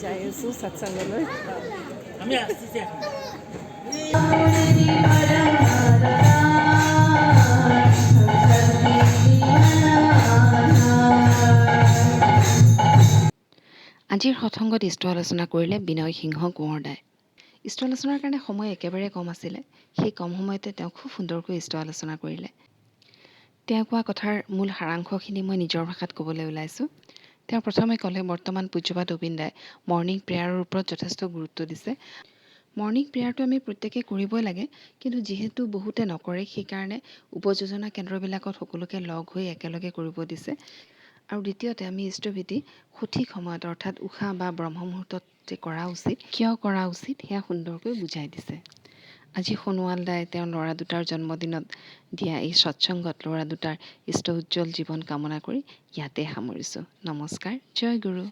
যাই আছোঁ সৎসংগলৈ আমি আসতেছি এখন আজিৰ সৎসংগত ইষ্ট আলোচনা কৰিলে বিনয় সিংহ কোঁৱৰ দাই। ইষ্ট আলোচনাৰ কাৰণে সময় একেবাৰে কম আছিলে। সেই কম সময়তে তেওঁ খুব সুন্দৰকৈ ইষ্ট আলোচনা কৰিলে। তেওঁ কোৱা কথাৰ মূল সাৰাংশখিনি মই নিজৰ ভাষাত ক'বলৈ ওলাইছোঁ। তেওঁ প্ৰথমে ক'লে বৰ্তমান পূজ্যপাত অবিন দাই মৰ্ণিং প্ৰেয়াৰৰ ওপৰত যথেষ্ট গুৰুত্ব দিছে। মৰ্ণিং প্ৰেয়াৰটো আমি প্ৰত্যেকেই কৰিবই লাগে, কিন্তু যিহেতু বহুতে নকৰে সেইকাৰণে উপযোজনা কেন্দ্ৰবিলাকত সকলোকে লগ হৈ একেলগে কৰিব দিছে। আৰু দ্বিতীয়তে আমি ইষ্টভীতি সঠিক সময়ত অৰ্থাৎ উষা বা ব্ৰহ্ম মুহূৰ্তত যে কৰা উচিত, কিয় কৰা উচিত সেয়া সুন্দৰকৈ বুজাই দিছে। আজি সোণোৱাল দাই তেওঁৰ ল'ৰা দুটাৰ জন্মদিনত দিয়া এই সৎসংগত ল'ৰা দুটাৰ ইষ্ট উজ্জ্বল জীৱন কামনা কৰি ইয়াতে সামৰিছোঁ। নমস্কাৰ, জয় গুৰু।